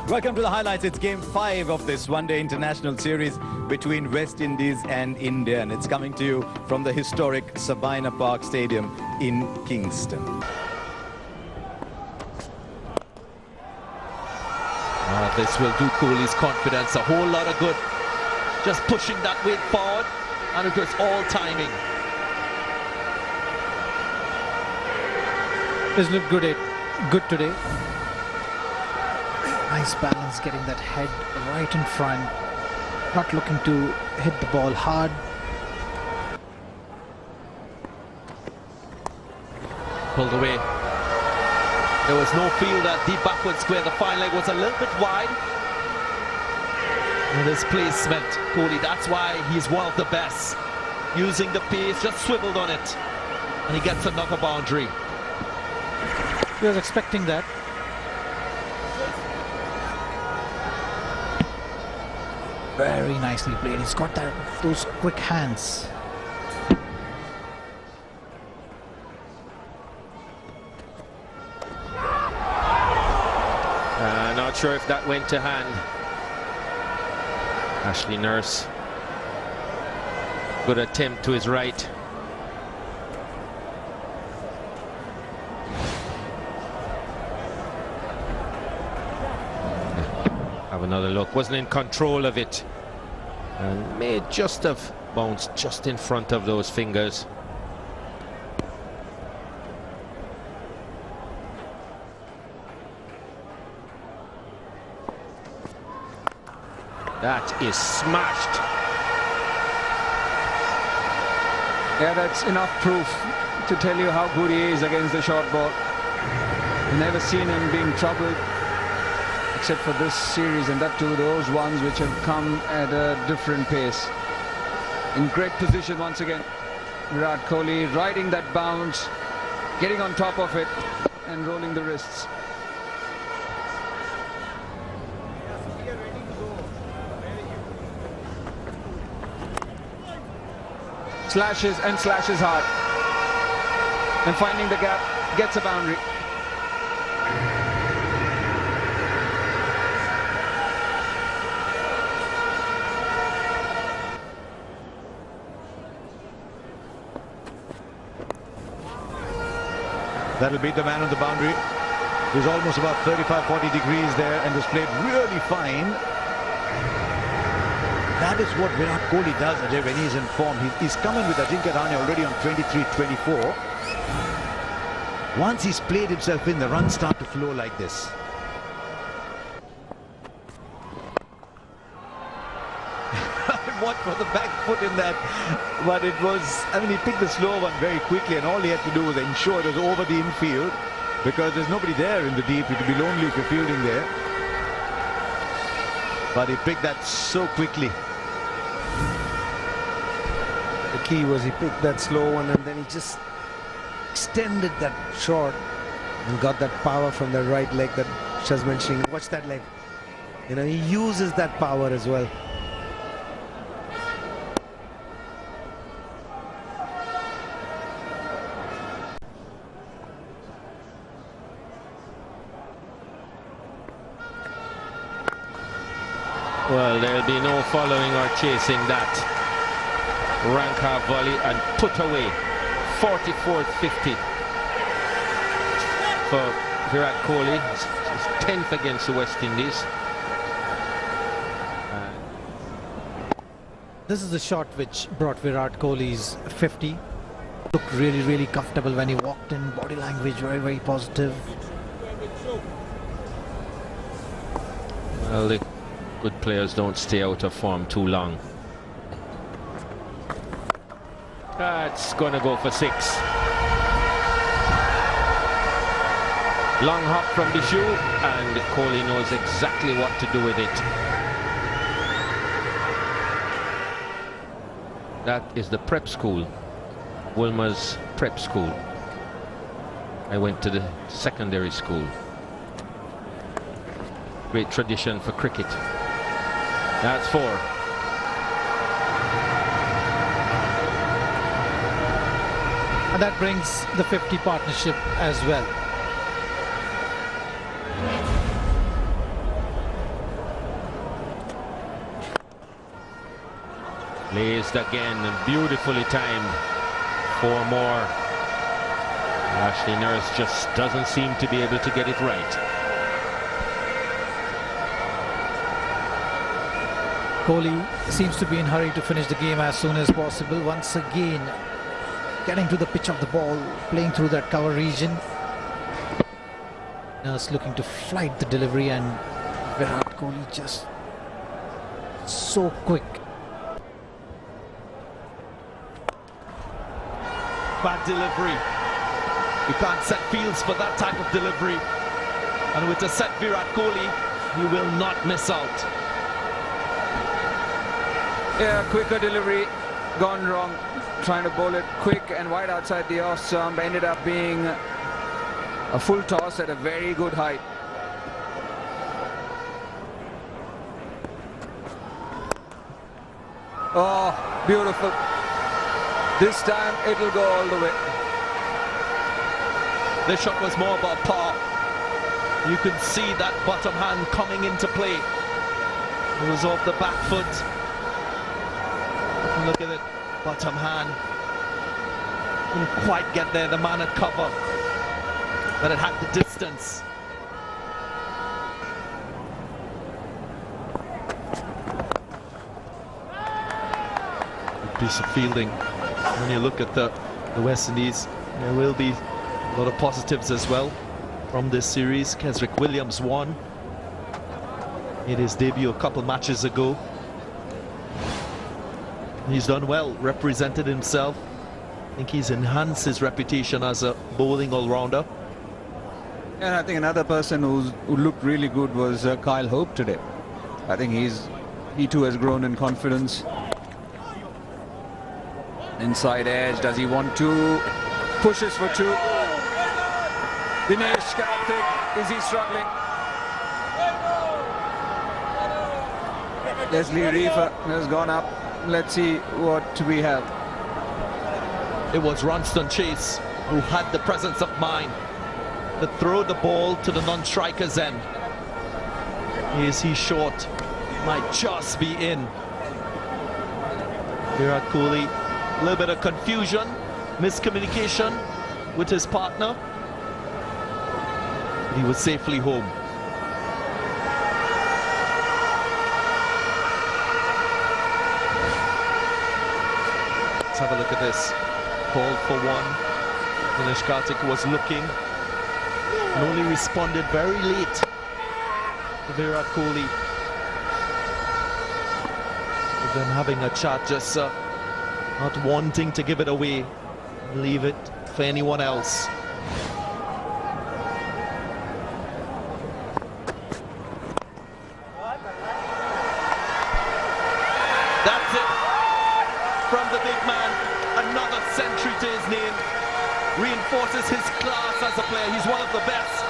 Welcome to the highlights. It's game 5 of this one-day international series between West Indies and India, and it's coming to you from the historic Sabina Park Stadium in Kingston. This will do Kohli's confidence a whole lot of good. Just pushing that weight forward, and it was all timing. This looked good today. Nice balance, getting that head right in front, not looking to hit the ball hard. Pulled away. There was no feel that deep backward square. The fine leg was a little bit wide. And his placement, Kohli, that's why he's one of the best. Using the pace, just swiveled on it. And he gets another boundary. He was expecting that. Very nicely played. He's got those quick hands. Not sure if that went to hand. Ashley Nurse. Good attempt to his right. Have another look. Wasn't in control of it. And may just have bounced just in front of those fingers. That is smashed. Yeah, that's enough proof to tell you how good he is against the short ball. I've never seen him being troubled except for this series, and that too those ones which have come at a different pace. In great position once again, Virat Kohli riding that bounce, getting on top of it and rolling the wrists. Slashes and slashes hard, and finding the gap, gets a boundary. That'll beat the man on the boundary. He's almost about 35-40 degrees there and was played really fine. That is what Virat Kohli does, Ajay, when he's in form. He's coming with Ajinkya Rahane already on 23-24. Once he's played himself in, the runs start to flow like this. What for the back foot in that? But it was, I mean, he picked the slow one very quickly, and all he had to do was ensure it was over the infield, because there's nobody there in the deep. It would be lonely if you're fielding there. But he picked that so quickly. The key was he picked that slow one, and then he just extended that shot and got that power from the right leg that Shah's mentioning. Watch that leg. You know, he uses that power as well. Well, there'll be no following or chasing that. Rank-half volley and put away. 44-50 for Virat Kohli. His 10th against the West Indies. This is the shot which brought Virat Kohli's 50. Looked really, really comfortable when he walked in. Body language very, very positive. Well, the good players don't stay out of form too long. That's going to go for 6. Long hop from the shoe, and Kohli knows exactly what to do with it. That is the prep school, Wilmer's prep school. I went to the secondary school. Great tradition for cricket. That's 4. And that brings the 50 partnership as well. Blazed again and beautifully timed. 4 more. Ashley Nurse just doesn't seem to be able to get it right. Kohli seems to be in a hurry to finish the game as soon as possible. Once again, getting to the pitch of the ball, playing through that cover region. Nurse looking to flight the delivery, and Virat Kohli just so quick. Bad delivery. You can't set fields for that type of delivery. And with a set Virat Kohli, you will not miss out. Yeah, quicker delivery, gone wrong. Trying to bowl it quick and wide outside the off stump. Ended up being a full toss at a very good height. Oh, beautiful. This time it'll go all the way. This shot was more about power. You can see that bottom hand coming into play. It was off the back foot. Look at it, bottom hand. Didn't quite get there, the man had cover. But it had the distance. Good piece of fielding. When you look at the Westindies, there will be a lot of positives as well from this series. Kesrick Williams won. Made his debut a couple matches ago. He's done well, represented himself. I think he's enhanced his reputation as a bowling all-rounder. And I think another person who looked really good was Kyle Hope today. I think he too has grown in confidence. Inside edge, does he want to? Pushes for 2. Dinesh Karthik, is he struggling? Leslie Reefer has gone up. Let's see what we have. It was Ronston Chase who had the presence of mind to throw the ball to the non-striker's end. Is he short? Might just be in. Virat Kohli, a little bit of confusion, miscommunication with his partner. He was safely home. Let's have a look at this. Called for 1. Dinesh Karthik was looking and only responded very late to Virat Kohli. With them having a chat, just not wanting to give it away, leave it for anyone else. That's it from the big man. Another century to his name. Reinforces his class as a player. He's one of the best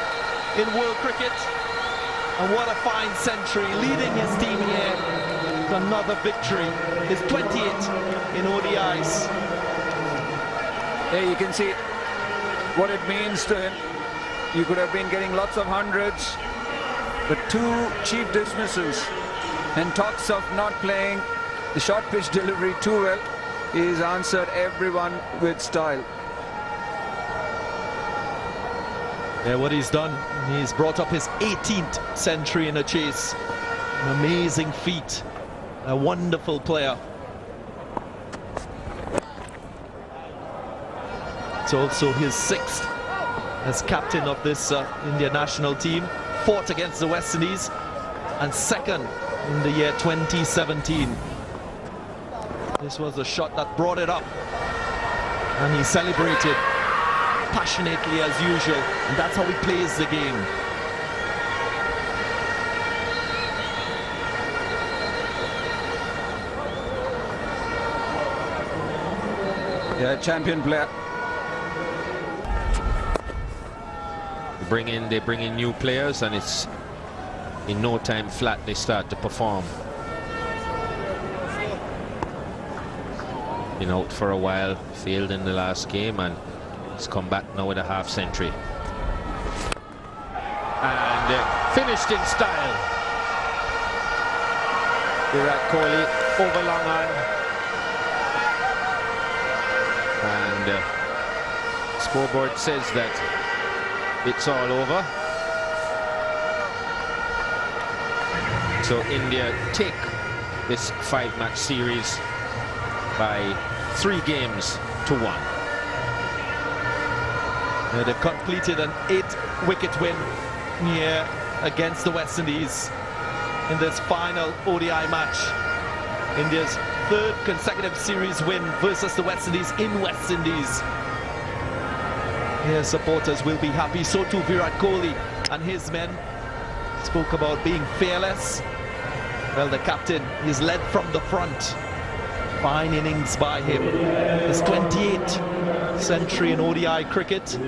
in world cricket. And what a fine century, leading his team here to another victory. His 28th in ODIs. There you can see what it means to him. You could have been getting lots of hundreds, but 2 cheap dismissals and talks of not playing the short pitch delivery too well. He's answered everyone with style. Yeah, what he's done, he's brought up his 18th century in a chase. An amazing feat. A wonderful player. It's also his 6th as captain of this India national team. 4th against the Westindies and 2nd in the year 2017. This was a shot that brought it up, and he celebrated passionately as usual, and that's how he plays the game. Yeah, champion player. They bring in new players, and it's in no time flat they start to perform. Been out for a while, failed in the last game, and he's come back now with a half century. And finished in style. Virat Kohli over long on, scoreboard says that it's all over. So India take this 5-match series by 3 games to 1. They've completed an 8-wicket win here against the West Indies in this final ODI match. India's 3rd consecutive series win versus the West Indies in West Indies. Here supporters will be happy, so too Virat Kohli and his men. Spoke about being fearless. Well, the captain is led from the front. Fine innings by him. His 28th century in ODI cricket.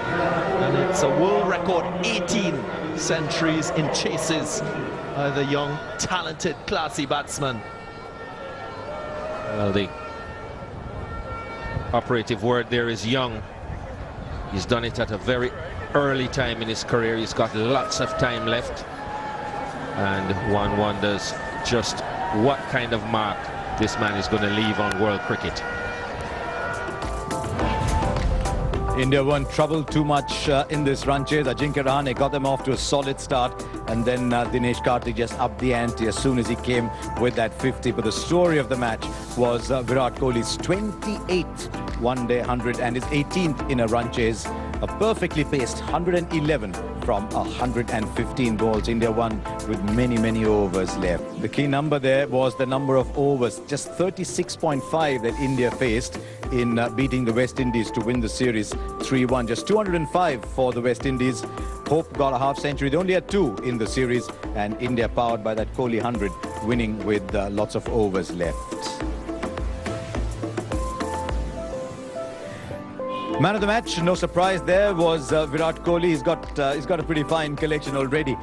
And it's a world record 18 centuries in chases by the young, talented, classy batsman. Well, the operative word there is young. He's done it at a very early time in his career. He's got lots of time left. And one wonders just what kind of mark this man is going to leave on world cricket. India weren't troubled too much in this run chase. Ajinkya Rahane got them off to a solid start, and then Dinesh Karthik just upped the ante as soon as he came with that 50. But the story of the match was Virat Kohli's 28th one-day 100 and his 18th in a run chase. A perfectly paced 111 from 115 balls. India won with many overs left. The key number there was the number of overs, just 36.5 that India faced in beating the West Indies to win the series 3-1. Just 205 for the West Indies. Hope got a half century. They only had 2 in the series, and India powered by that Kohli 100, winning with lots of overs left. Man of the match, no surprise there, was Virat Kohli. He's got a pretty fine collection already.